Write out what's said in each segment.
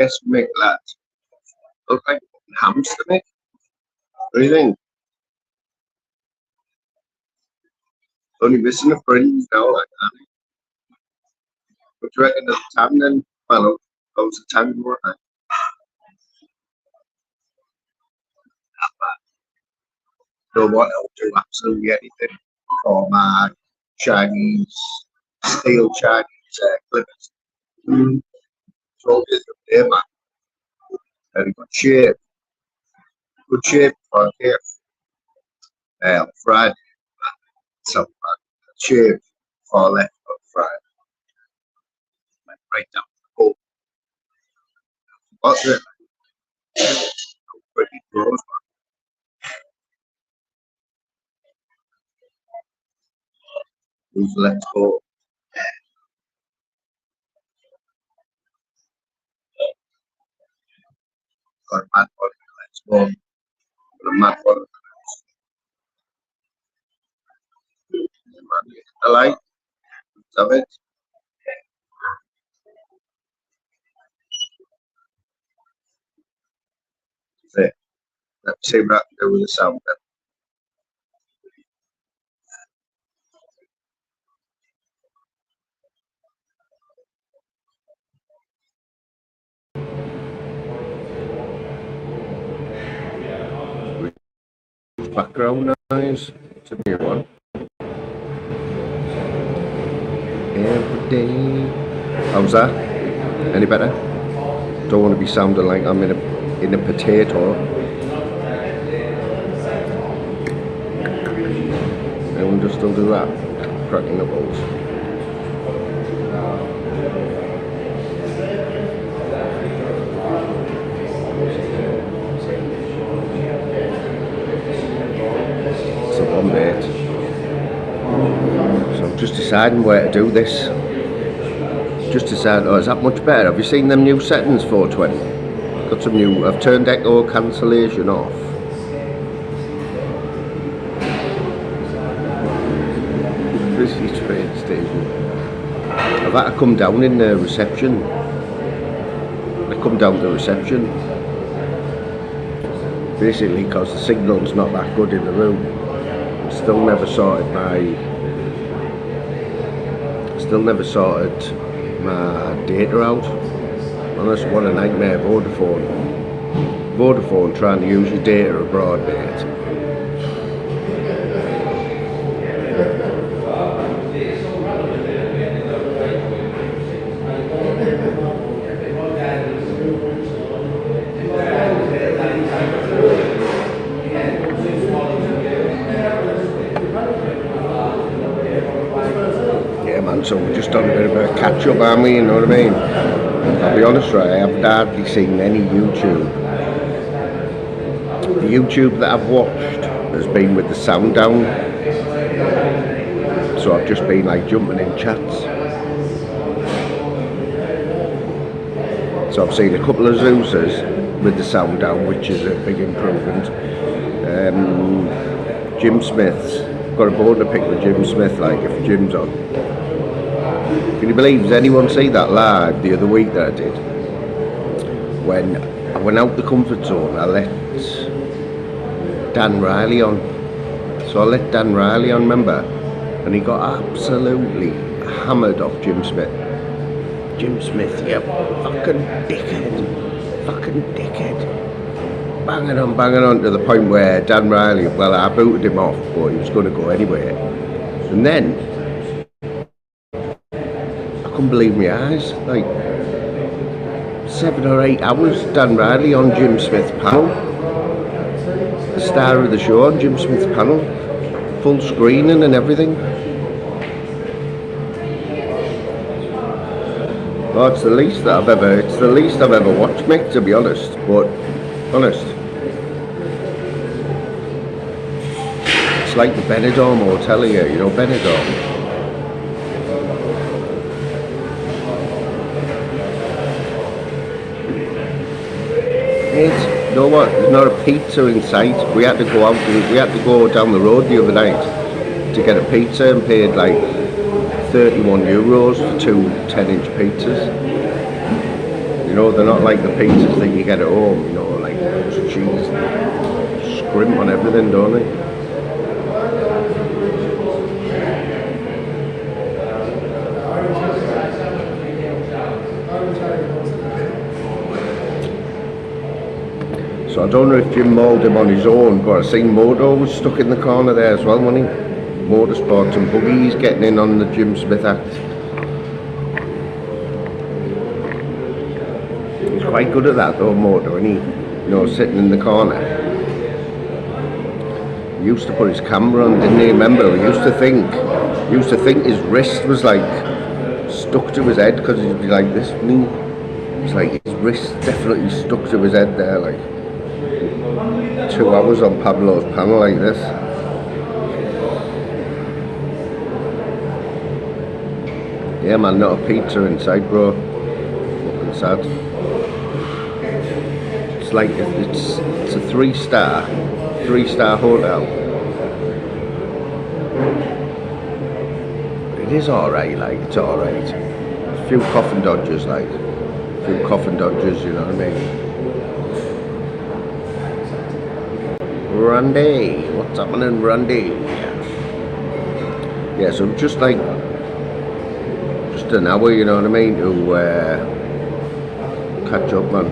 guess we make that look like hamster, mate. What do you think? Only missing a fringe now, like that. What do you reckon of the tan then? Well, how's the tan going? Don't want to do absolutely anything for my Chinese, steel Chinese clippers. So it's up there, man. Very good shape. Good shape for here. Friday. So shape for left on Friday. Went right down the hole. What's it? Pretty close. Who's let's go? Got a mad one. Let's go. Got a mad one. I like. Love it. There. Let's see what I can do with the sound then. Background noise. It's a new one. Every day. How's that? Any better? Don't want to be sounding like I'm in a potato. Anyone just still do that? Cracking the balls. So one mate. So I'm just deciding where to do this. Just decided, oh, is that much better? Have you seen them new settings 420? Got some new, I've turned echo cancellation off. Busy train station. I've had to come down in the reception. I come down to the reception. Basically because the signal's not that good in the room. Still never sorted my data out. Honest, what a nightmare. Vodafone trying to use your data abroad, mate. So we're just on a bit of a catch up, aren't we? You know what I mean? I'll be honest, right, I haven't hardly seen any YouTube. The YouTube that I've watched has been with the sound down. So I've just been like jumping in chats. So I've seen a couple of Zeusers with the sound down, which is a big improvement. Jim Smith's got a bone to pick with Jim Smith, like if Jim's on. Can you believe, does anyone see that live the other week that I did? When I went out the comfort zone, I let Dan Riley on. So I let Dan Riley on, remember? And he got absolutely hammered off Jim Smith. Jim Smith, you fucking dickhead. Fucking dickhead. Banging on to the point where Dan Riley, well, I booted him off, but he was going to go anyway. And then couldn't believe my eyes, like 7 or 8 hours Dan Riley on Jim Smith's panel, the star of the show on Jim Smith's panel, full screening and everything. Oh, it's the least I've ever watched, Mick, to be honest, but honest. It's like the Benidorm Hotel here, you know Benidorm? You know what? There's not a pizza in sight. We had to go down the road the other night to get a pizza and paid like €31 for two 10-inch pizzas. You know, they're not like the pizzas that you get at home, you know, like cheese, scrimp on everything, don't they? So I don't know if Jim mauled him on his own, but I seen Moto was stuck in the corner there as well, wasn't he? Motorsports and buggies getting in on the Jim Smith act. He's quite good at that though, Moto, isn't he? You know, sitting in the corner. He used to put his camera on, didn't he? Remember, he used to think his wrist was like stuck to his head because he'd be like this, wouldn't he? It's like his wrist definitely stuck to his head there, like 2 hours on Pablo's panel like this. Yeah man, not a pizza inside, bro. Fucking sad. It's like it's a three-star hotel. It is alright, like it's alright. A few coffin dodgers, like a few coffin dodgers, you know what I mean? Randy, what's happening, Randy? Yeah, so just like an hour, you know what I mean, to catch up, man.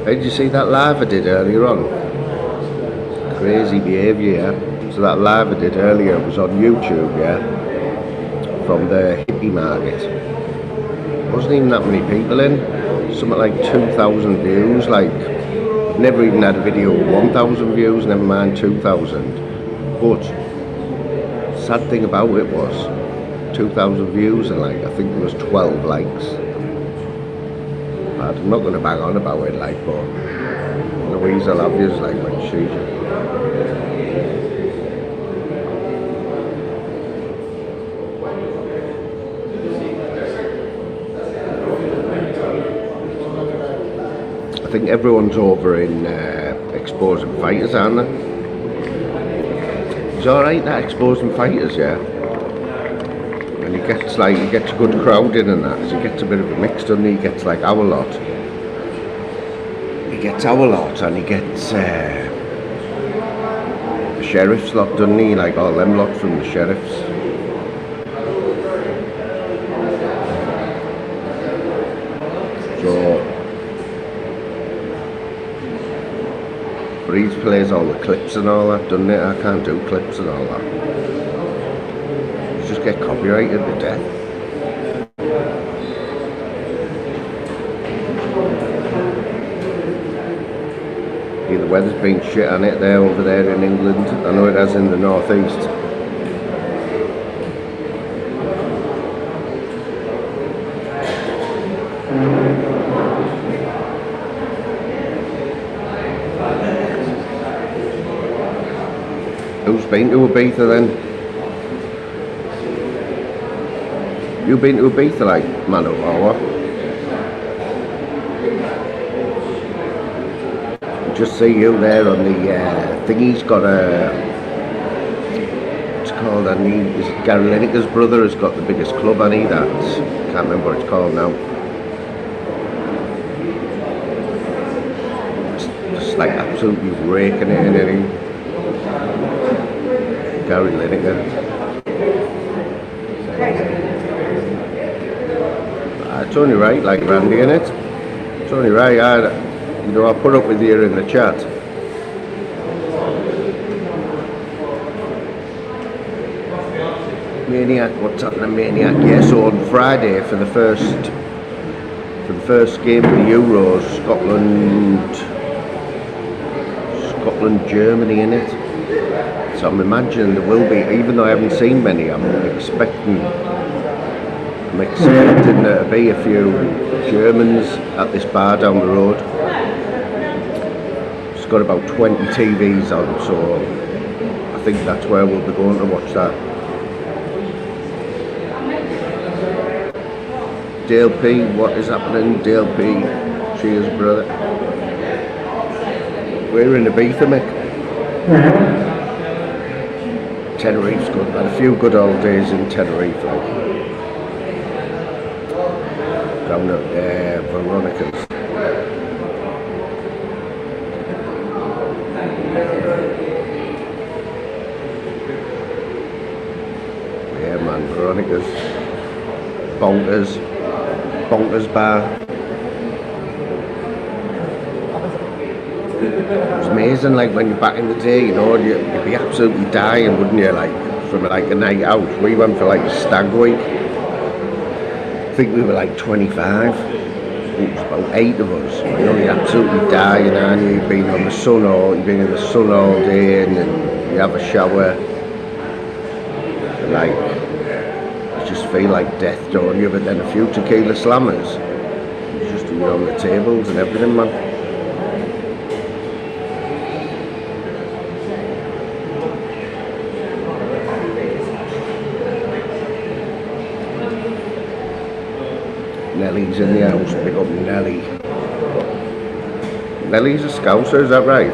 Did you see that live I did earlier on? Crazy behaviour, yeah. So that live I did earlier was on YouTube, yeah, from the hippie market. Wasn't even that many people in. Something like 2,000 views. Like, I've never even had a video with 1,000 views, never mind 2,000. But sad thing about it was 2,000 views and like I think there was 12 likes. I'm not going to bang on about it, like, but Louise, I love you, like when she. I think everyone's over in Exposing Fighters, aren't they? It's alright that Exposing Fighters, yeah. And he gets a good crowd in and that, so he gets a bit of a mix, doesn't he? He gets like our lot. He gets our lot and he gets the sheriff's lot, doesn't he? Like all them lot from the sheriffs. So Breeze plays all the clips and all that, doesn't it? I can't do clips and all that. You just get copyrighted to death. Yeah, the weather's been shit on it there over there in England. I know it has in the northeast. Who's been to Ibiza then? You been to Ibiza, like, man, or what? Just see you there on the thing. He's got a, it's called, is it Gary Lineker's brother has got the biggest club, and he that, can't remember what it's called now. Just like absolutely raking it in, isn't he? Gary Lineker. It's only right, like Randy, in it. It's only right. I put up with you in the chat. Maniac, what's happening, Maniac? Yeah, so on Friday for the first game of the Euros, Scotland, Germany in it. So I'm imagining there will be, even though I haven't seen many, I'm expecting there to be a few Germans at this bar down the road. It's got about 20 TVs on, so I think that's where we'll be going to watch that. Dale P, what is happening, Dale P? Cheers, brother. We're in Ibiza, Mick. Tenerife's good. Had a few good old days in Tenerife, like. Down at Veronica's. Yeah, man, Veronica's. Bonkers bar. It's amazing, like when you're back in the day, you know, you'd be absolutely dying, wouldn't you, like, from like a night out. We went for like a stag week. I think we were like 25. It was about 8 of us. You know, you're absolutely dying, aren't you? You've been in the sun all day, and then you have a shower. And like, you just feel like death, don't you? But then a few tequila slammers, you just do it on the tables and everything, man. Nellie's in the house, big up Nellie. Nellie's a Scouser, is that right?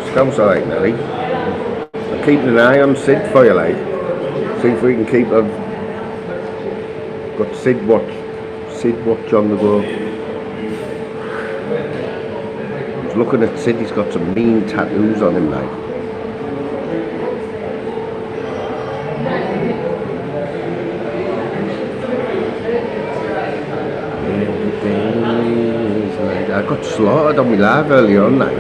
Scouser, like Nellie. I'm keeping an eye on Sid for you, like. See if we can keep a... Got Sid watch on the go. I was looking at Sid, he's got some mean tattoos on him, like. I got slaughtered on my live early on, like.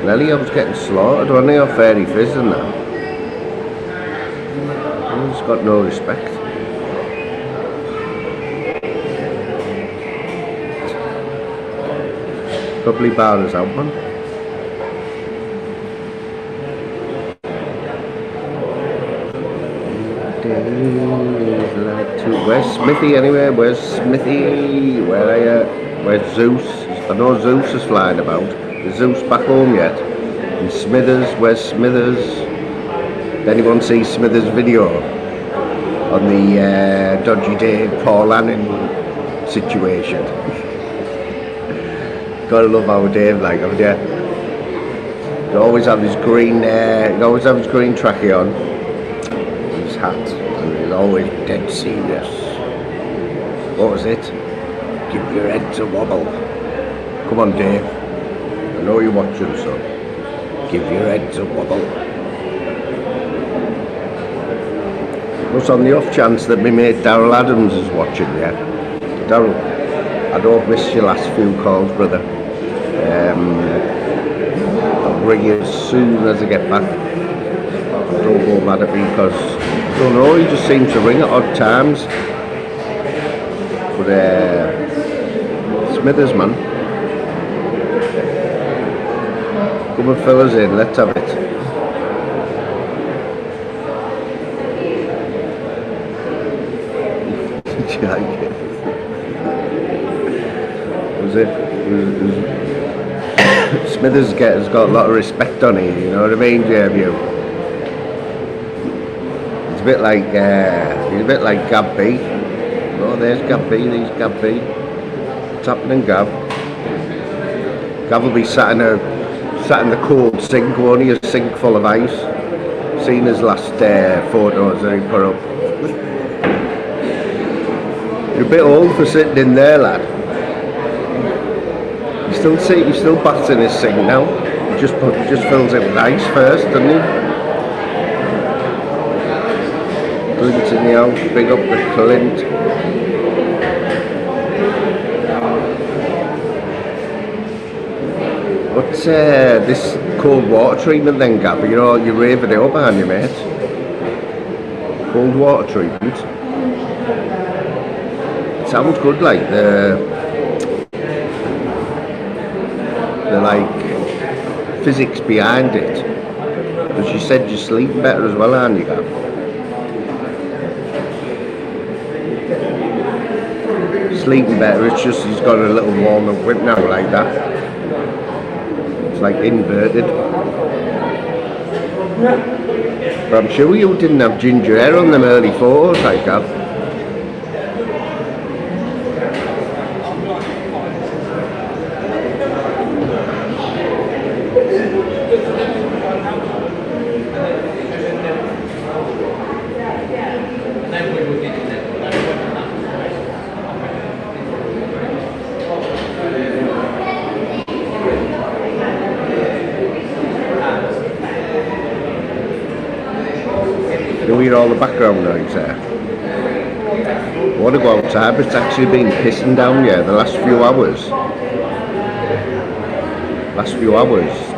Nelly, I was getting slaughtered, wasn't I, or Fairy Fizz and that. He's got no respect. Probably bar us out, man. Where's Smithy anyway? Where's Smithy? Where are you? Where's Zeus? I know Zeus is flying about. Is Zeus back home yet? And Smithers, where's Smithers? Did anyone see Smithers' video on the Dodgy Dave Paul Annan situation? Gotta love our Dave, like, haven't you? He'd always have his green, trackie on, his hat, and he'd always be dead serious. What was it? Give your head a wobble. Come on, Dave. I know you're watching, son. Give your head a wobble. What's on the off chance that my mate Daryl Adams is watching, yeah? Daryl, I don't miss your last few calls, brother. I'll ring you as soon as I get back. Don't go mad at me because, I don't know, he just seems to ring at odd times. But, Smithers, man. Come and fill us in, let's have it. Did you like it? Was it? Smithers has got a lot of respect on it, you know what I mean, JMU? It's a bit like, he's a bit like Gab B. Oh, there's Gab B, there's Gab B. What's happening, Gav? Gav will be sat in the cold sink, won't he? A sink full of ice. Seen his last photos that he put up. You're a bit old for sitting in there, lad. You still baths in his sink now. He just fills it with ice first, doesn't he? Clint's in the house. Big up the Clint. What's this cold water treatment then, Gabby? You know, you're raving it up, aren't you, mate? Cold water treatment. It sounds good, like the like physics behind it. Because you said you're sleeping better as well, aren't you, Gab? Sleeping better, it's just he's got a little warmer whip now like that. Like inverted. But I'm sure you didn't have ginger hair on them early photos, like that. You hear all the background noise there? I want to go outside, but it's actually been pissing down here the last few hours.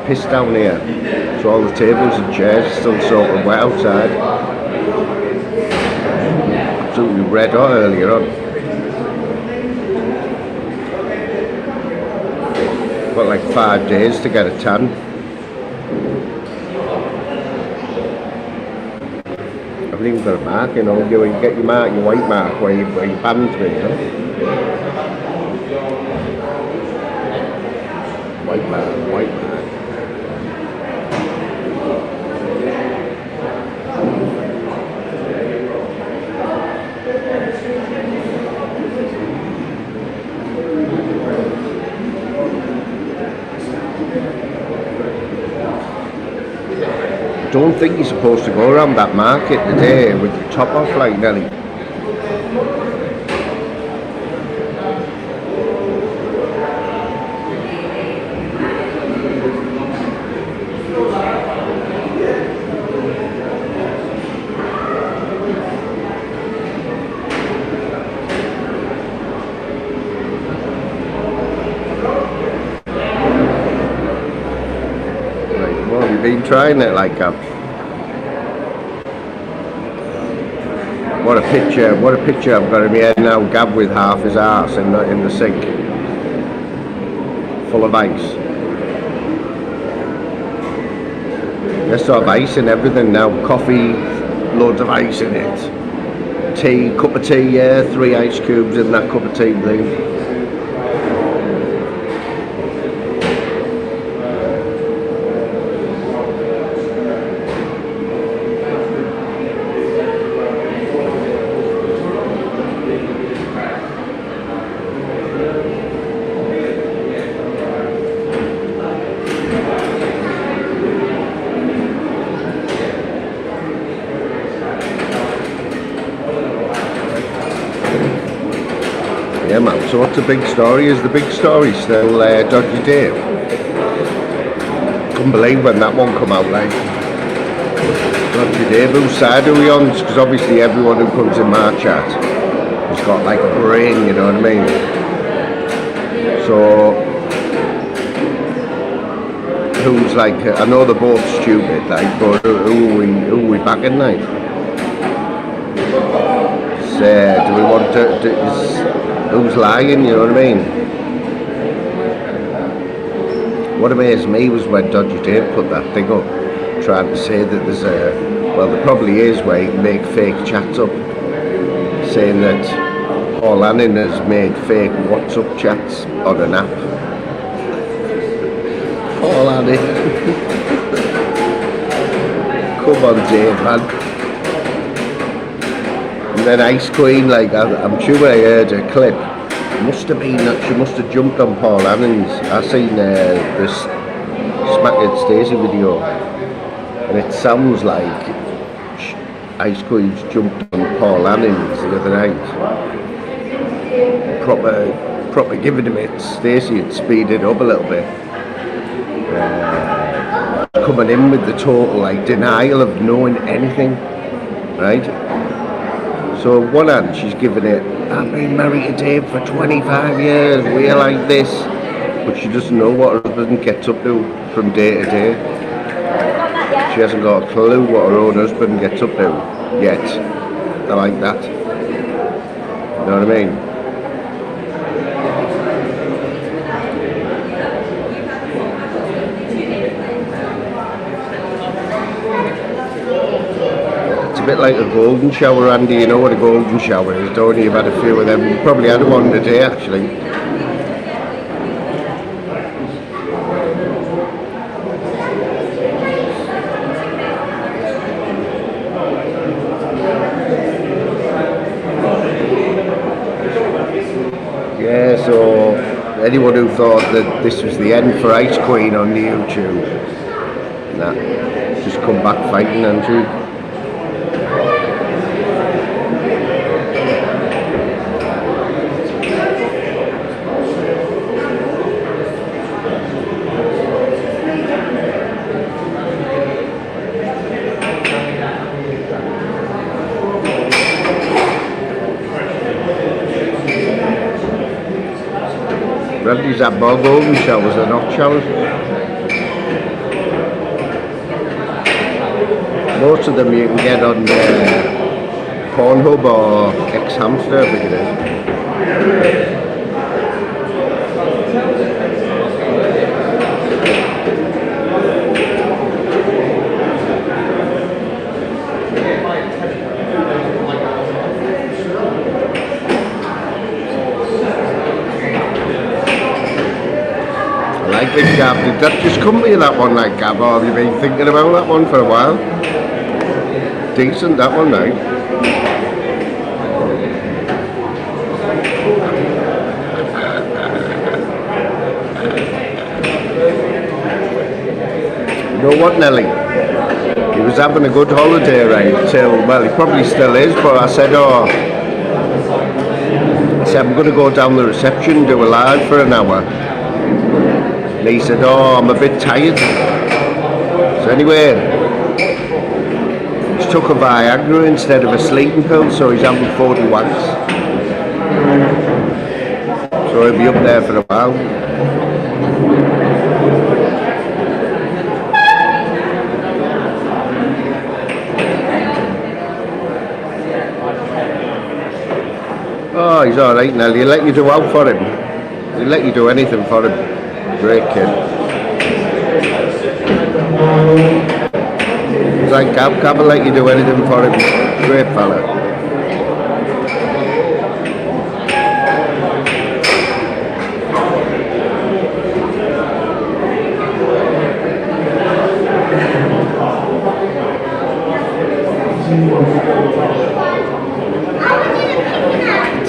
Pissed down here. So all the tables and chairs are still sort of wet outside. Absolutely red hot earlier on. Got like 5 days to get a tan. I haven't even got a mark, you know. You get your mark, your white mark where your band's been, you know. White mark. Don't think you're supposed to go around that market today with your top off like Nelly. Been trying it like what a picture I've got in my head now. Gab with half his arse in the sink full of ice. Let's have ice and everything now. Coffee, loads of ice in it. Tea, cup of tea, yeah, 3 ice cubes in that cup of tea thing. Yeah man, so what's the big story? Is the big story still Dodgy Dave? Couldn't believe when that one come out, like Dodgy Dave. Whose side are we on? Because obviously everyone who comes in my chat has got like a brain, you know what I mean? So who's like, I know they're both stupid, like, but who are we backing, like? So, do we want to, who's lying, you know what I mean? What amazed me was when Dodgy Dave put that thing up, trying to say that there's well there probably is, where you can make fake chats up, saying that Paul Annan has made fake WhatsApp chats on an app. Paul Annan. Come on Dave, man. And then Ice Queen, like, I'm sure I heard a clip. It must have been that she must have jumped on Paul Annan's. I seen this Smacked Stacey video, and it sounds like Ice Queen's jumped on Paul Annan's the other night. Proper giving him it. Stacey had speeded up a little bit. Coming in with the total like denial of knowing anything, right? So on one hand she's giving it, I've been married to Dave for 25 years, we're like this, but she doesn't know what her husband gets up to from day to day. She hasn't got a clue what her own husband gets up to yet. I like that. You know what I mean? A bit like a golden shower, Andy. You know what a golden shower is, don't you? You've had a few of them. You probably had one today, actually. Yeah, so anyone who thought that this was the end for Ice Queen on the YouTube, nah, just come back fighting, Andrew. is that bog golden showers, they're not showers. Most of them you can get on Pornhub or X-Hamster, I think it is. Big Gav, did that just come to you, that one, like Gav, or have you been thinking about that one for a while? Decent, that one, right? You know what, Nelly? He was having a good holiday, right, till, well, he probably still is, but I said, I'm going to go down the reception, do a live for an hour. And he said, I'm a bit tired. So anyway, he's took a Viagra instead of a sleeping pill, so he's having 40 wanks. So he'll be up there for a while. Oh, he's alright now. He'll let you do out for him. He'll let you do anything for him. Great kid. He's like, Gav will let you do anything for him. Great fella.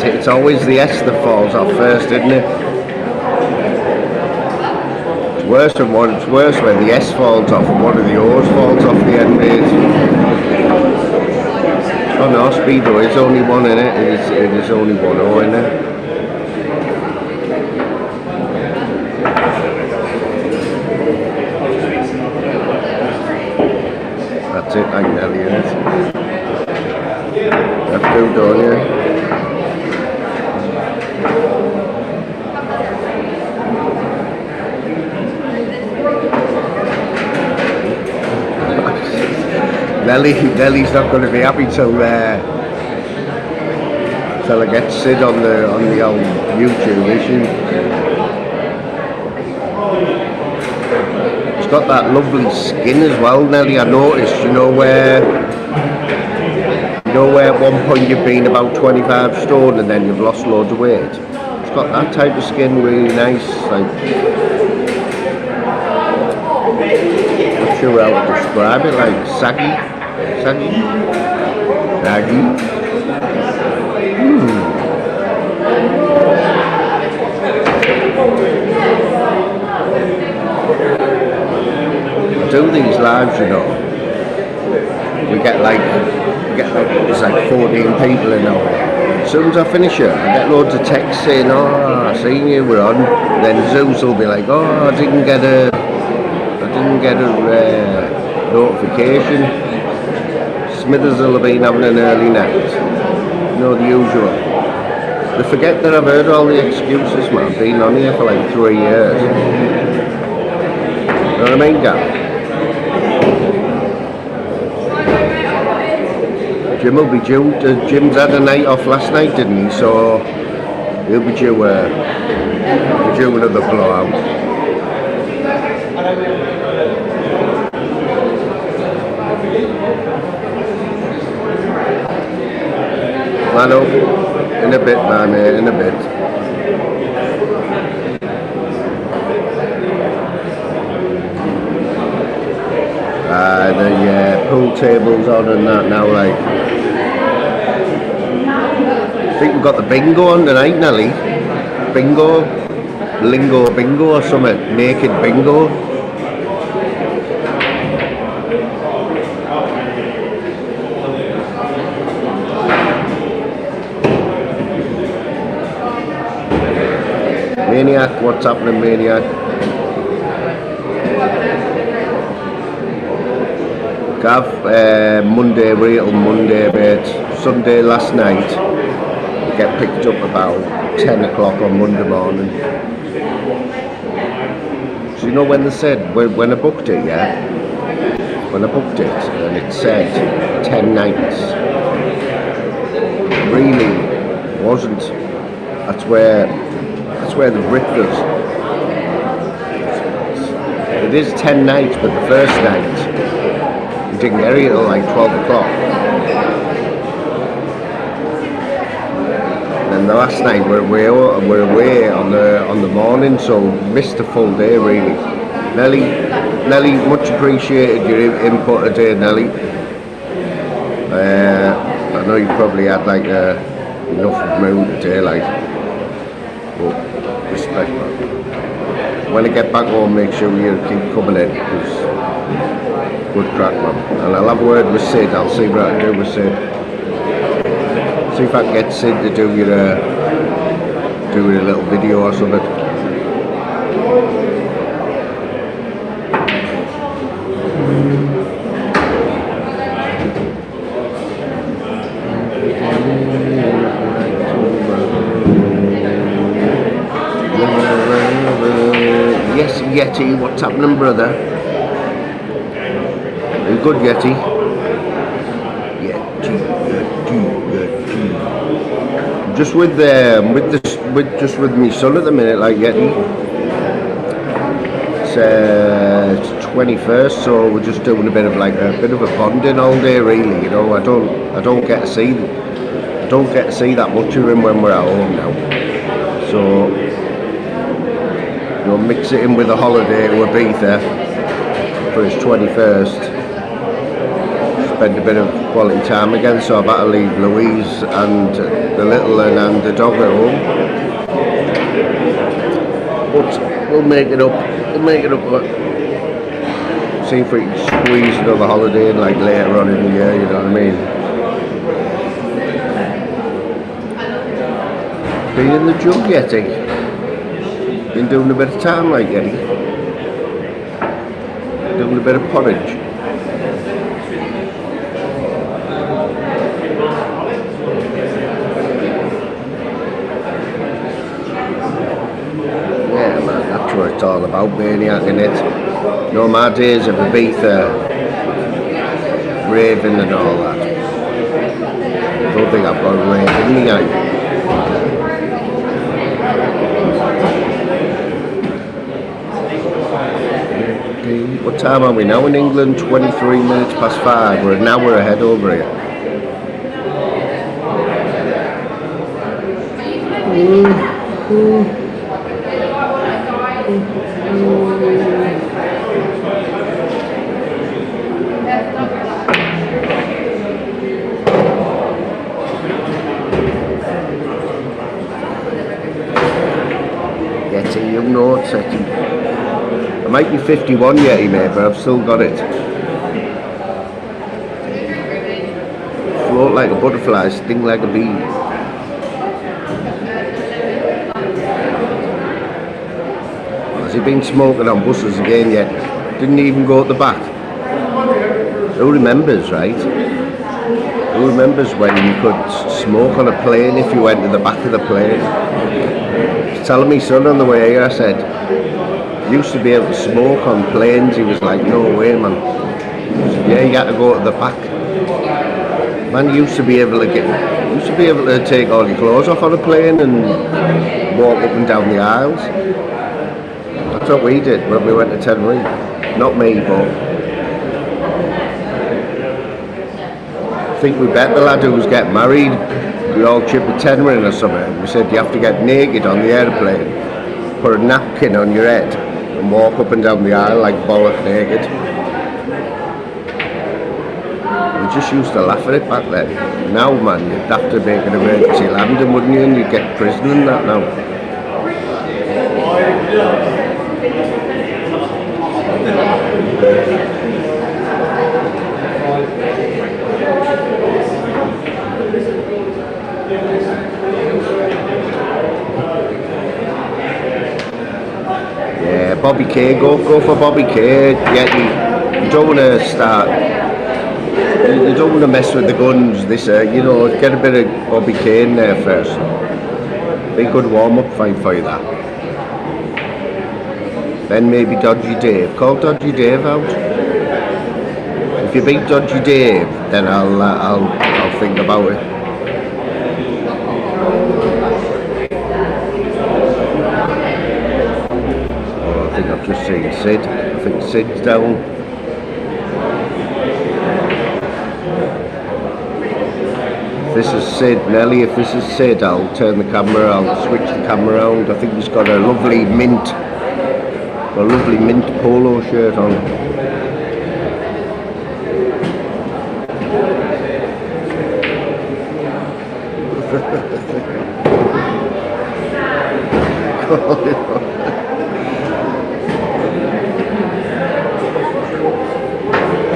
It's always the S that falls off first, isn't it? It's worse when the S falls off and one of the O's falls off the end bit. Oh no, Speedo is only one in it. It is only one O in it. That's it, like Nelly is. That's good, don't you? Nelly's not going to be happy till I get Sid on the old YouTube, is she? It's got that lovely skin as well, Nelly. I noticed, you know where at one point you've been about 25 stone and then you've lost loads of weight. It's got that type of skin, really nice, like. Not sure how to describe it, like saggy. I do these lives, you know. We get like there's like 14 people in there. As soon as I finish it, I get loads of texts saying, I seen you were on. Then Zeus will be like, I didn't get a notification. Smithers will have been having an early night. You know, the usual. They forget that I've heard all the excuses, man. I've been on here for like 3 years. You know what I mean, Gav? Jim will be due. Jim's had a night off last night, didn't he? So he'll be due another blowout. I know, in a bit, man, in a bit. The pool tables on and that now, like. I think we've got the bingo on tonight, Nelly. Lingo bingo or something. Naked bingo. Maniac, what's happening, Maniac? Gav, Monday, real Monday, mate. Sunday last night. We get picked up about 10 o'clock on Monday morning. you know when they said, when I booked it, yeah? When I booked it, and it said 10 nights. Really wasn't. That's where the brick does. It is 10 nights, but the first night, we didn't get it until like 12 o'clock. And the last night we're away on the morning, so missed a full day really. Nelly, much appreciated your input today, Nelly. I know you probably had like enough of mood today, like, but respect, man. When I get back home, make sure you keep coming in, because good crack, man. And I'll have a word with Sid. I'll see what I can do with Sid. See if I can get Sid to do your a little video or something. Yes, Yeti, what's happening, brother? Are you good, Yeti? Yeti. Just with me son at the minute, like Yeti. It's 21st, so we're just doing a bit of a bonding all day, really. You know, I don't get to see that much of him when we're at home now. So, you know, mix it in with a holiday to Ibiza for his 21st. Spend a bit of quality time again, so I've had to leave Louise and the little and the dog at home. But we'll make it up. See if we can squeeze another holiday in like later on in the year, you know what I mean? Been in the jug, Yeti? Been doing a bit of time like Yeti? Doing a bit of porridge? What it's all about, maniac, innit? No, my days of Ibiza, raving and all that. I don't think I've got a rave in me, What time are we now in England? 23 minutes past 5. We're an hour ahead over here. Yeti, you know it's Yeti. I might be 51 Yeti, mate, but I've still got it. Float like a butterfly, sting like a bee. Has he been smoking on buses again yet? Didn't even go at the back. Who remembers, right? Who remembers when you could smoke on a plane if you went to the back of the plane? I was telling my son on the way here, I said, used to be able to smoke on planes. He was like, no way, man. I said, yeah, you had to go to the back. Man, you used to be able to take all your clothes off on a plane and walk up and down the aisles. That's what we did when we went to Tenerife. Not me, but I think we bet the lad who was getting married, we all chipped a tenner in or something. We said you have to get naked on the airplane, put a napkin on your head and walk up and down the aisle like bollock naked. We just used to laugh at it back then. Now, man, you'd have to make an emergency landing, wouldn't you? And you'd get prison and that now. Yeah, Bobby K, go for Bobby K. Yeah, you don't want to start. You don't want to mess with the guns. This, you know, get a bit of Bobby K in there first. Be a good warm-up fight for you, that. Then maybe Dodgy Dave. Call Dodgy Dave out. If you beat Dodgy Dave, then I'll think about it. Oh, I think I've just seen Sid. I think Sid's down. If this is Sid, Nelly, if this is Sid, I'll turn the camera, I'll switch the camera around. I think he's got a lovely mint polo shirt on.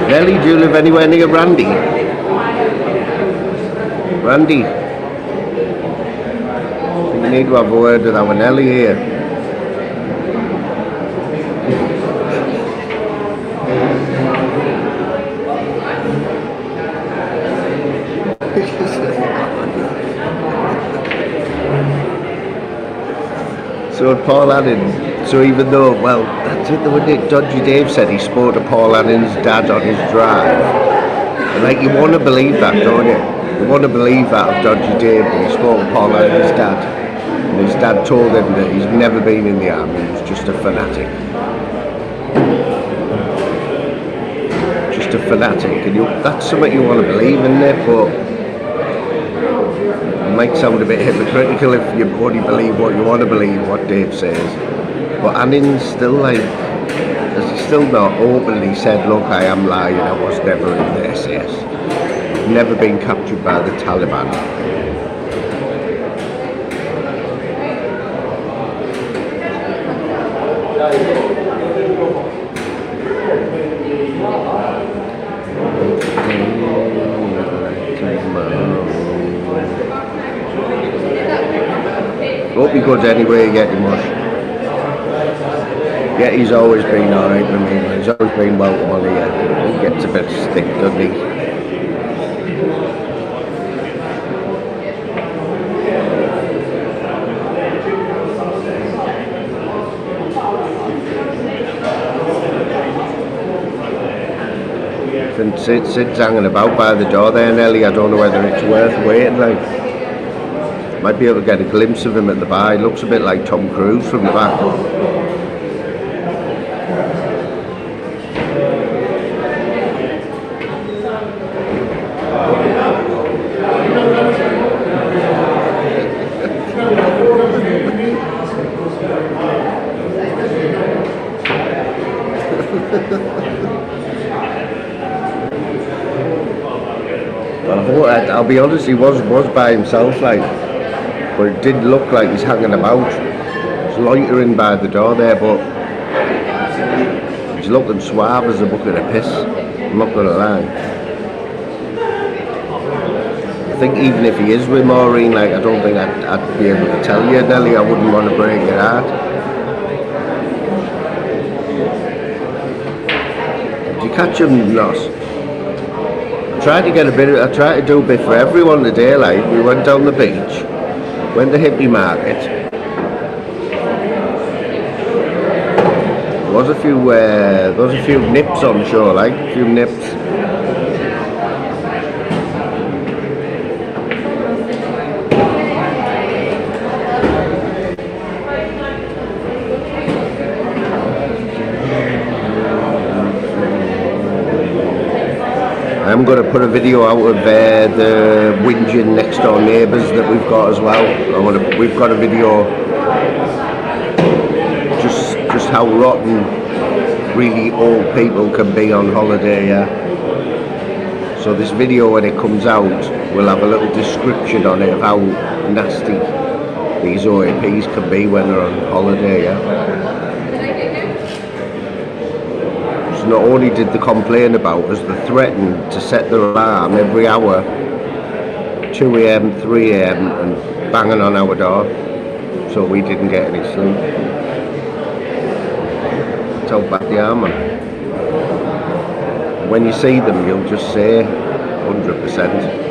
Nelly, do you live anywhere near Randy? Randy? I think we need to have a word with our Nelly here. So Paul Annan, so even though, well, that's it, Dodgy Dave said he spoke to Paul Annan's dad on his drive. And like, you want to believe that, don't you? You want to believe that of Dodgy Dave, but he spoke to Paul Annan's dad. And his dad told him that he's never been in the army, he was just a fanatic. Just a fanatic, and that's something you want to believe in there, but it might sound a bit hypocritical if you only believe what you want to believe, what Dave says. But Annan's still like, he's still not openly said, look, I am lying, I was never in the SAS. I've never been captured by the Taliban. Hope he goes anyway, Yeti much. Yeti's always been alright with me, he's always been welcome on here. He gets a bit of stick, doesn't he? And Sid's hanging about by the door there, Nelly. I don't know whether it's worth waiting, like. Might be able to get a glimpse of him at the bar. He looks a bit like Tom Cruise from the back. I'll be honest, he was by himself, like, but it did look like he's hanging about. He's loitering by the door there, but he's looking suave as a bucket of piss. I'm not gonna lie. I think even if he is with Maureen, like, I don't think I'd be able to tell you, Nelly. I wouldn't want to break your heart. Did you catch him, Ross? I tried to do a bit for everyone today, like. We went down the beach, went to Hippie Market. There was a few nips on shore, like, a few nips. I'm going to put a video out of the whinging next door neighbours that we've got as well. We've got a video just how rotten really old people can be on holiday, yeah. So this video, when it comes out, will have a little description on it of how nasty these OAPs can be when they're on holiday, yeah. Not only did they complain about us, they threatened to set their alarm every hour, 2 AM, 3 AM, and banging on our door, so we didn't get any sleep. That's how bad they are, man. When you see them, you'll just say 100%.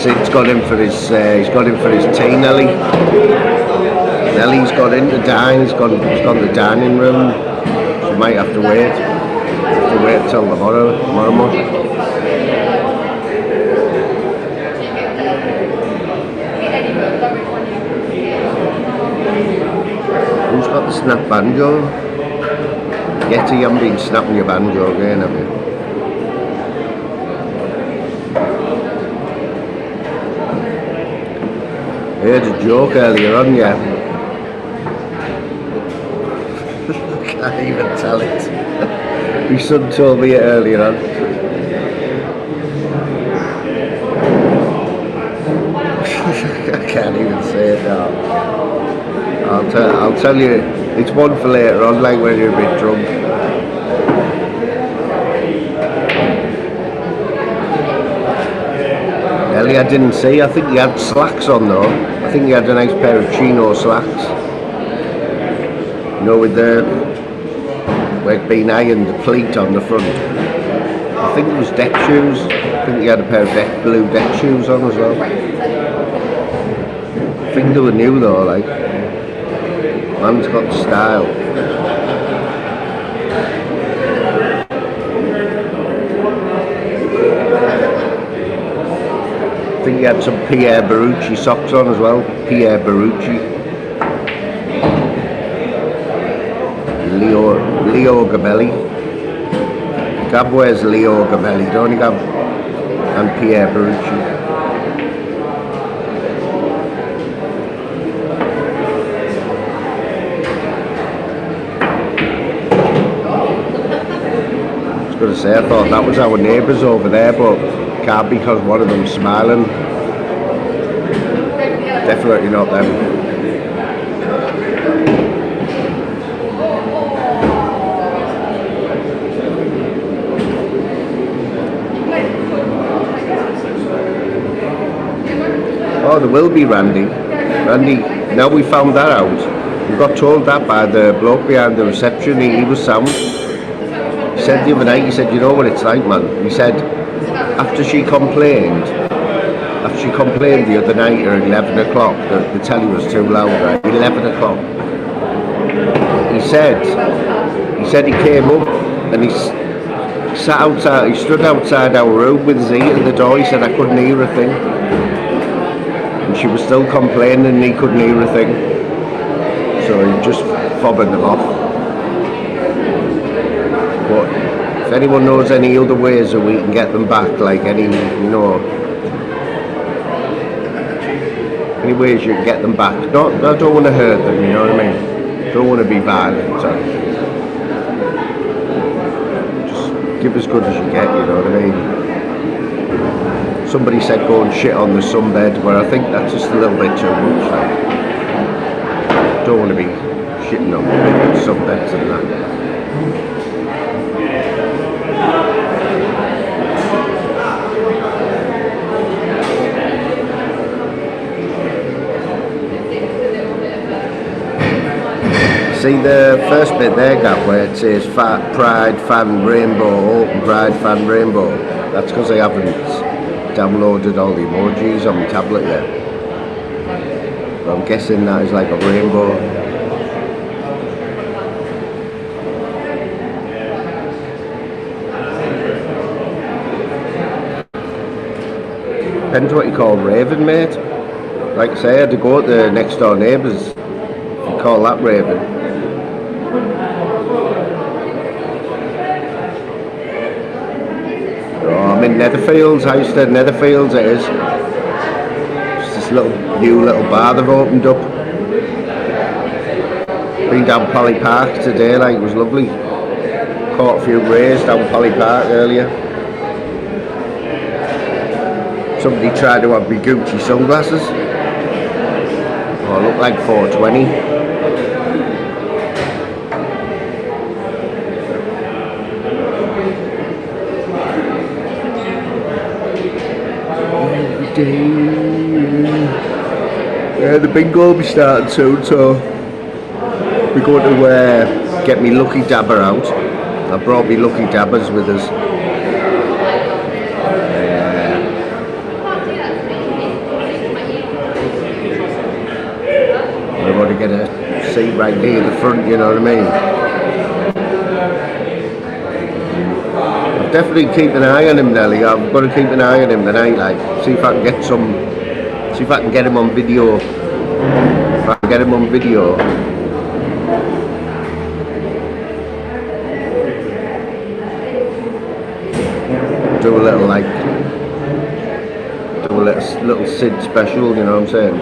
Sid's got in for his tea. Nelly's got in to dine. He's gone to the dining room. So might have to wait. Till tomorrow morning. Who's got the snap banjo? Yeti, you haven't been snapping your banjo again, have you? I heard a joke earlier on, yeah. I can't even tell it. My son told me it earlier on. I can't even say it now. I'll tell you, it's one for later on, like when you're a bit drunk. Ellie, I didn't see. I think he had slacks on though. I think he had a nice pair of chino slacks. You know, with the where it'd been ironed, the pleat on the front. I think it was deck shoes. I think he had a pair of blue deck shoes on as well. I think they were new though, like. Man's got style. I think he had some Pierre Barucci socks on as well. Pierre Barucci. Leo Gabelli. Gab wears Leo Gabelli, don't he, Gab? And Pierre Barucci. I was going to say, I thought that was our neighbours over there, but can't because one of them's smiling. Definitely not them. Oh, there will be Randy. Now we found that out. We got told that by the bloke behind the reception. He was sound. He said the other night, he said, you know what it's like, man? He said, after she complained the other night at 11 o'clock, the telly was too loud, right? 11 o'clock. He said he came up and he sat outside, he stood outside our room with his ear at the door. He said, I couldn't hear a thing. And she was still complaining and he couldn't hear a thing. So he just fobbing them off. But if anyone knows any other ways that we can get them back, like any ways you can get them back. I don't want to hurt them, you know what I mean? Don't want to be violent. So just give as good as you get, you know what I mean? Somebody said go and shit on the sunbed, but I think that's just a little bit too much. Like, don't want to be shitting on the sunbeds and that. See the first bit there, Gab, where it says Pride Fan Rainbow, Open Pride Fan Rainbow. That's because I haven't downloaded all the emojis on my tablet yet. But I'm guessing that is like a rainbow. Depends what you call raving, mate. Like I say, I had to go to the next door neighbours. You call that raving. I'm in Netherfields, Highstead, Netherfields it is. It's this new little bar they've opened up. Been down Polly Park today, like it was lovely. Caught a few rays down Polly Park earlier. Somebody tried to have me Gucci sunglasses. Oh, I look like 420. Yeah, the bingo will be starting soon, so we're going to get me lucky dabber out. I brought me lucky dabbers with us. right near the front, you know what I mean? I'll definitely keep an eye on him, Nelly. I've got to keep an eye on him tonight, like, see if I can get some, see if I can get him on video. If I can get him on video. Do a little, like, do a little Sid special, you know what I'm saying?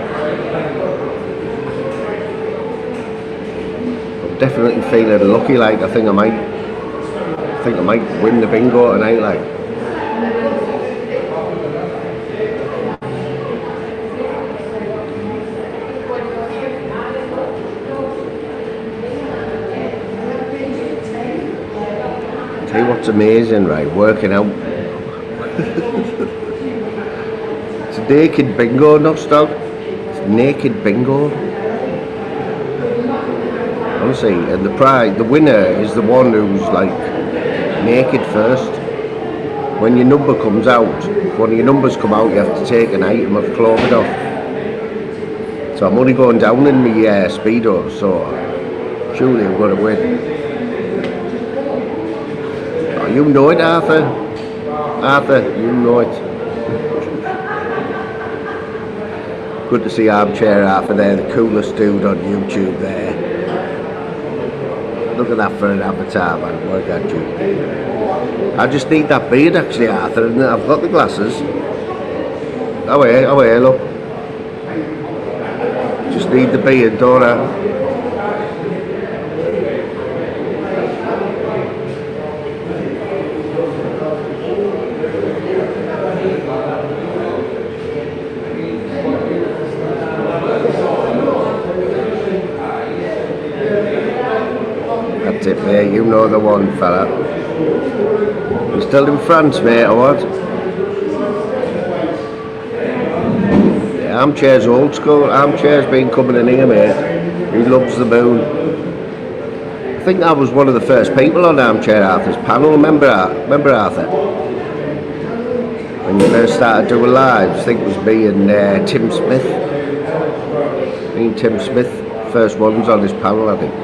I'm definitely feeling lucky, like, I think I might win the bingo tonight, like. Tell you what's amazing, right? Working out. It's naked bingo, not stop. It's naked bingo. Honestly, and the winner is the one who's like naked first. When your number comes out, when your numbers come out, you have to take an item of clothing off. So I'm only going down in my speedo, so surely I'm going to win. Oh, you know it, Arthur. Arthur, you know it. Good to see Armchair Arthur there, the coolest dude on YouTube there. Look at that for an avatar, man. What a gadget. I just need that beard actually, Arthur, and I've got the glasses. Oh yeah, look. Just need the beard, don't I? That's it, mate. You know the one, fella. You still in France, mate, or what? Yeah, Armchair's old school. Armchair's been coming in here, mate. He loves the moon. I think I was one of the first people on Armchair Arthur's panel. Remember Arthur? When you first started doing lives, I think it was me and Tim Smith. Me and Tim Smith, first ones on this panel, I think.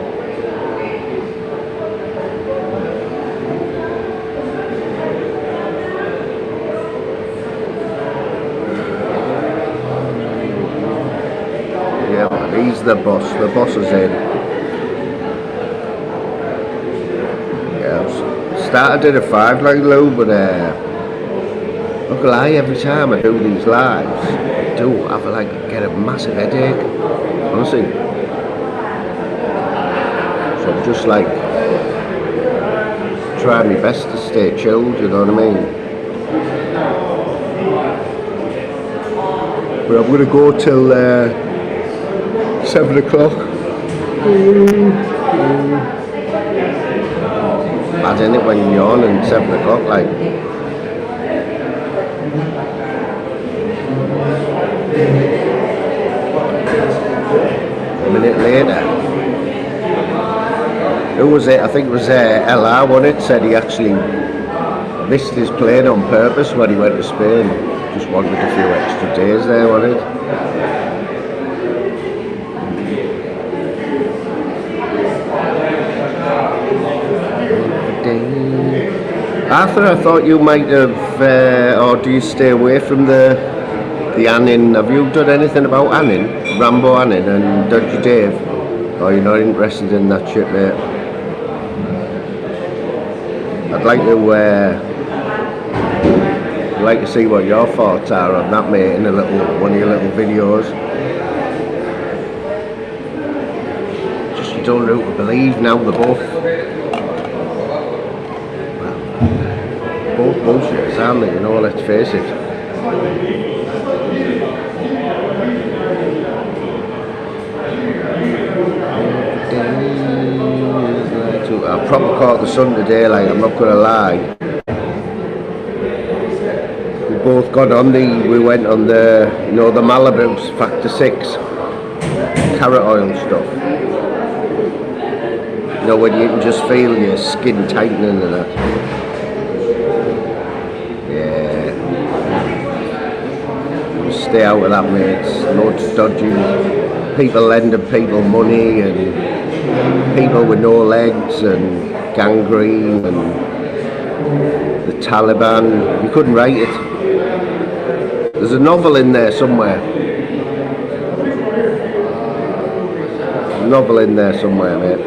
He's the boss is in. Yeah, started at a 5 like low, but not gonna lie, every time I do these lives, I do have get a massive headache, honestly. So I'm just like trying my best to stay chilled, you know what I mean? But I'm gonna go till 7 o'clock. Bad, isn't it, when you're on and 7 o'clock, like. A minute later. Who was it? I think it was LR, wasn't it? Said he actually missed his plane on purpose when he went to Spain. Just wanted a few extra days there, wasn't it? Arthur, I thought you might have, or do you stay away from the Annin? Have you done anything about Annin, Rambo Annin and Dodgy Dave? Or you're not interested in that shit, mate? I'd like to see what your thoughts are on that, mate, in one of your little videos. Just you don't know who to believe now, they're both bullshitters, aren't they? You know, let's face it. I proper caught the sun today, like, I'm not gonna lie. We both we went on the, you know, the Malibu's Factor 6 carrot oil stuff. You know, when you can just feel your skin tightening and that. Stay out of that, mate. It's loads of dodgy people lending people money and people with no legs and gangrene and the Taliban. You couldn't write it. There's a novel in there somewhere. A novel in there somewhere, mate.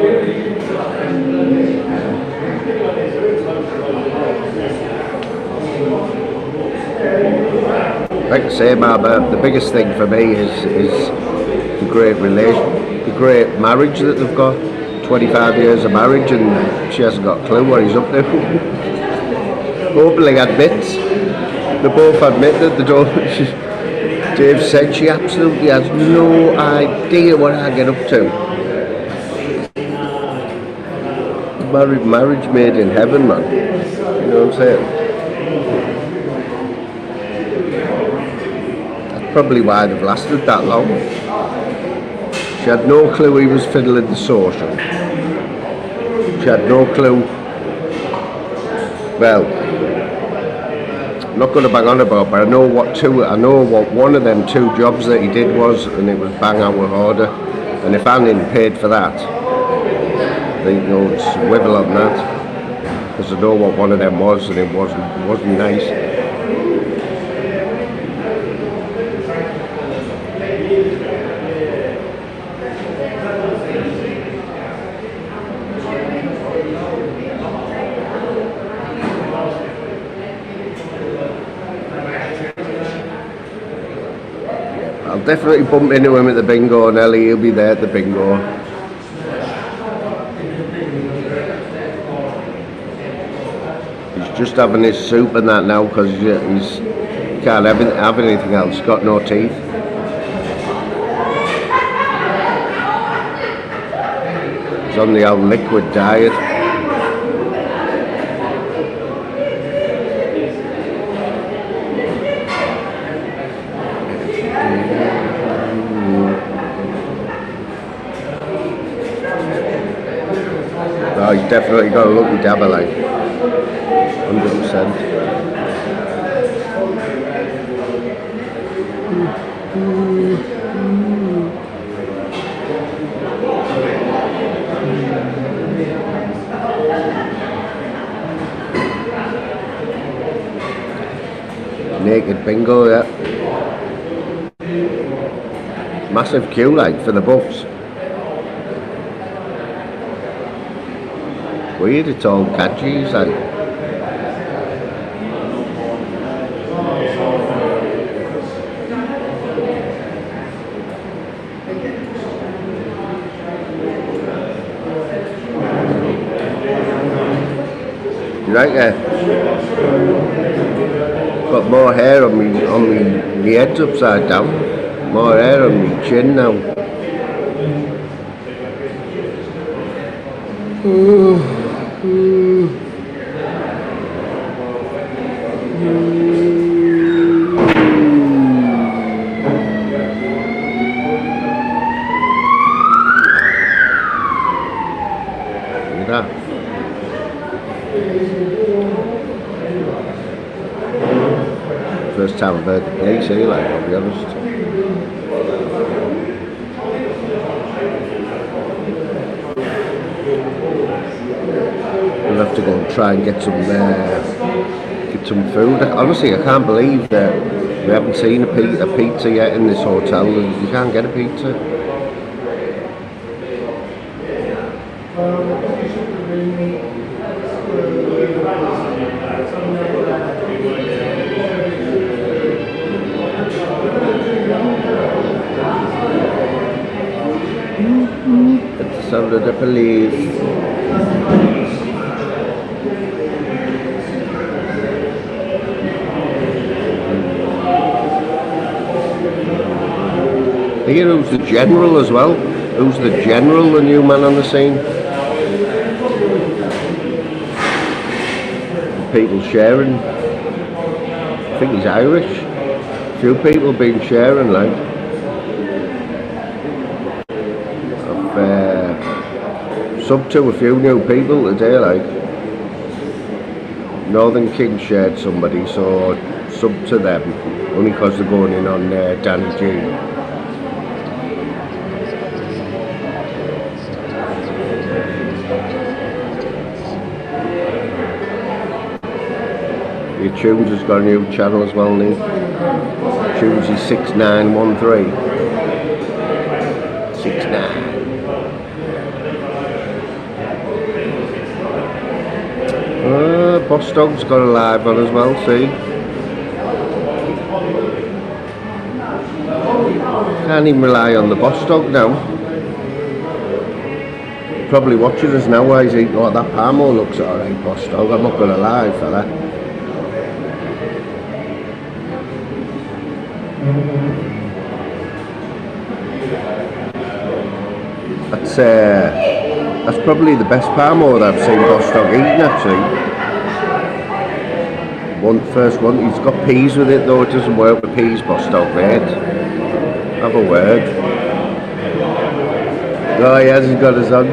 Like I say, the biggest thing for me is the great marriage that they've got. 25 years of marriage, and she hasn't got a clue what he's up to. Openly admits, they both admit that they don't. Dave said she absolutely has no idea what I get up to. Marriage made in heaven, man. You know what I'm saying? That's probably why they've lasted that long. She had no clue he was fiddling the social. She had no clue. Well, I'm not going to bang on about, but I know what one of them 2 jobs that he did was, and it was bang out of order. And if Anning paid for that, they would swivel on that, because I know what one of them was, and it wasn't nice. I'll definitely bump into him at the bingo, Nelly. He'll be there at the bingo. He's just having his soup and that now because he can't have anything else. He's got no teeth. He's on the old liquid diet. Oh, he's definitely got a lucky dabber, like 100%. Naked bingo, yeah. Massive queue, like, for the books. Weird, it's all gadgies, like. You like that? Got more hair on me head's upside down. More hair on me chin now. Look at that. First time I've heard the police here, like, I'll be honest. We'll have to go and try and get some food. Honestly, I can't believe that we haven't seen a pizza yet in this hotel. You can't get a pizza. It's the sound of the police. Here, who's the general as well? Who's the general, the new man on the scene? People sharing. I think he's Irish. A few people been sharing, like. I've subbed to a few new people today, like. Northern King shared somebody, so subbed to them. Only because they're going in on Danny G. Tunes has got a new channel as well now. Tunes is 6913. 69. Boss Dog's got a live one as well, see? Can't even rely on the Boss Dog now. Probably watching us now while he's eating. Oh, that Parmo looks alright, Boss Dog, I'm not gonna lie, fella. That's probably the best Parmo that I've seen Boss Dog eating, actually. First one, he's got peas with it though, it doesn't work with peas, Boss Dog, mate. Have a word. Oh, he hasn't got his on.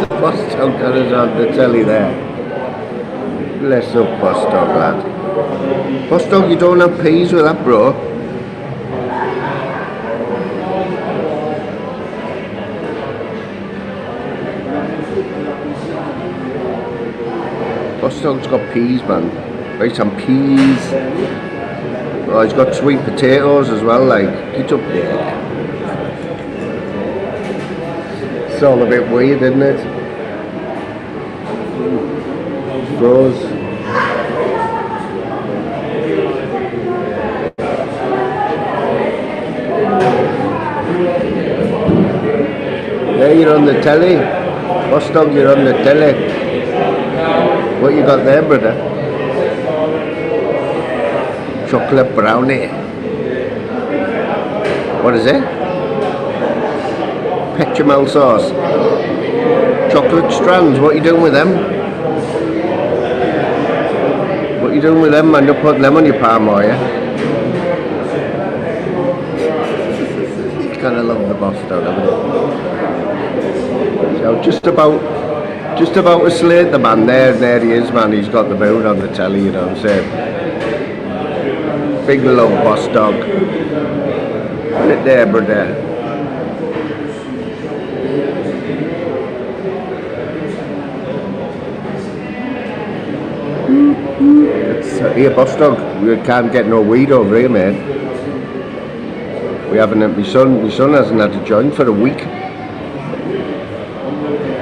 Boss Dog got his on the telly there. Bless up, Boss Dog, lad. Boss Dog, you don't have peas with that, bro. Boss Dog's got peas, man. Right, some peas. Oh, he's got sweet potatoes as well, like. Get up there. It's all a bit weird, isn't it? Froze. There, you're on the telly. Boss Dog, you're on the telly. What you got there, brother? Chocolate brownie. What is it? Bechamel sauce. Chocolate strands. What are you doing with them? What are you doing with them, man? You're putting them on your palm, are you? You kind of love the Boss Dog, haven't you? So just about to slate the man. There he is, man. He's got the moon on the telly, you know what I'm saying? Big love, Boss Dog. Put it there, brother. Here, Boss Dog, we can't get no weed over here, mate. We haven't. My son hasn't had a joint for a week.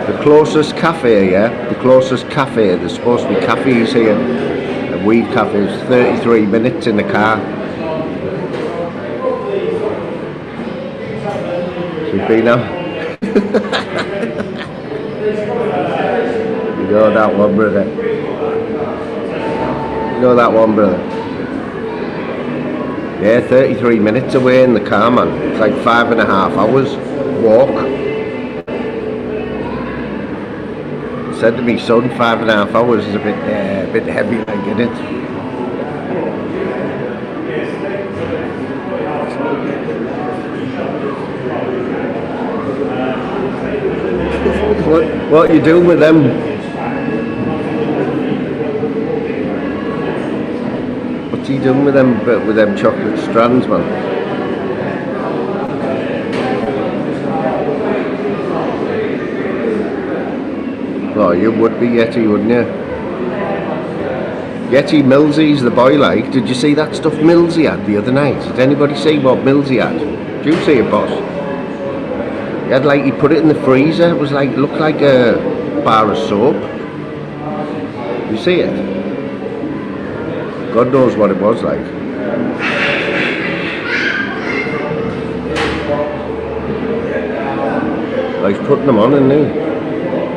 The closest cafe, there's supposed to be cafes here, and weed cafes, 33 minutes in the car. So we've been out. You know that one, brother. You know that one, brother. Yeah, 33 minutes away in the car, man. It's like 5.5 hours walk. Said to me, son, 5.5 hours is a bit heavy, like, isn't it? What are you doing with them? What's he doing with them chocolate strands, man? Oh, you would be Yeti, wouldn't you? Yeti Millsy's the boy, like. Did you see that stuff Millsy had the other night? Did anybody see what Millsy had? Did you see it, boss? He had, like, he put it in the freezer. It was like, looked like a bar of soap. You see it? God knows what it was like. Oh, he's putting them on, isn't he?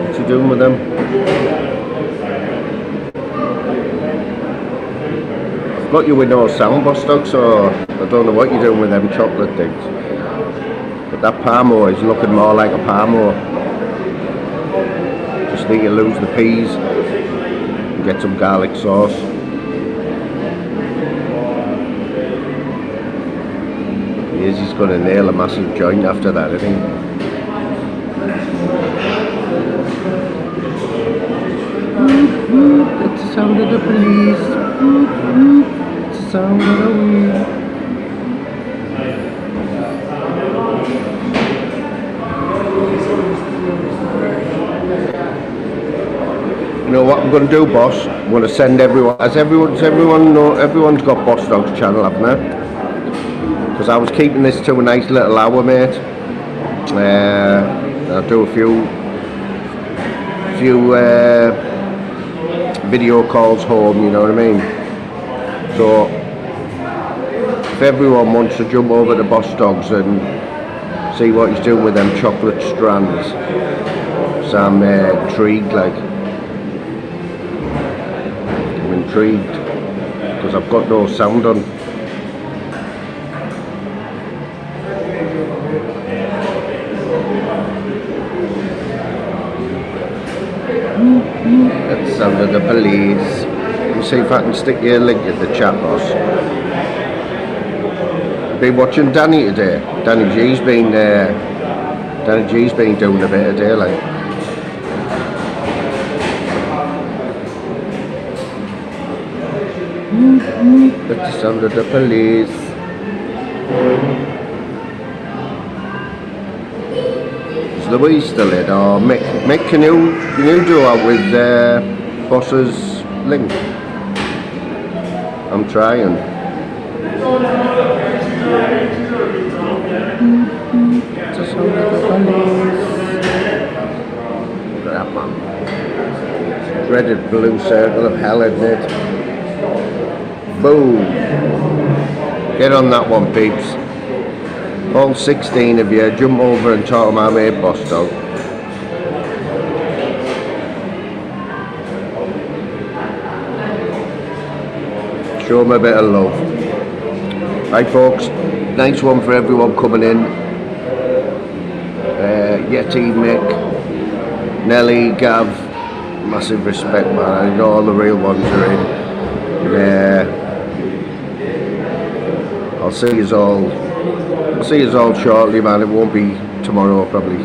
What's he doing with them? I've got you with no sound, Boss Dog, so I don't know what you're doing with them chocolate things. But that Parmo is looking more like a Parmo. Just need to lose the peas and get some garlic sauce. He's going to nail a massive joint after that, isn't he? It's the sound of the police. It's the sound of the weed. going to do, boss, I'm going to send everyone. Does everyone know? Everyone's got Boss Dog's channel, haven't they? Because I was keeping this to a nice little hour, mate. I'll do a few video calls home. You know what I mean? So if everyone wants to jump over to Boss Dogs and see what he's doing with them chocolate strands, so I'm intrigued, like. I'm intrigued because I've got no sound on. That's the sound of the police. Let me see if I can stick you a link in the chat, boss. Been watching Danny today. Danny G's been doing a bit today, like. That's the sound of the police. Is Louise still in? Or Mick, can you do that with Boss's link? I'm trying. That man. Dreaded blue circle of hell, isn't it? Boom. Get on that one, peeps. All 16 of you, jump over and talk to my mate Boss Dog. Show him a bit of love. Right, folks, nice one for everyone coming in. Yeti, Mick, Nelly, Gav, massive respect, man. I know all the real ones are in. I'll see you all shortly, man. It won't be tomorrow, probably.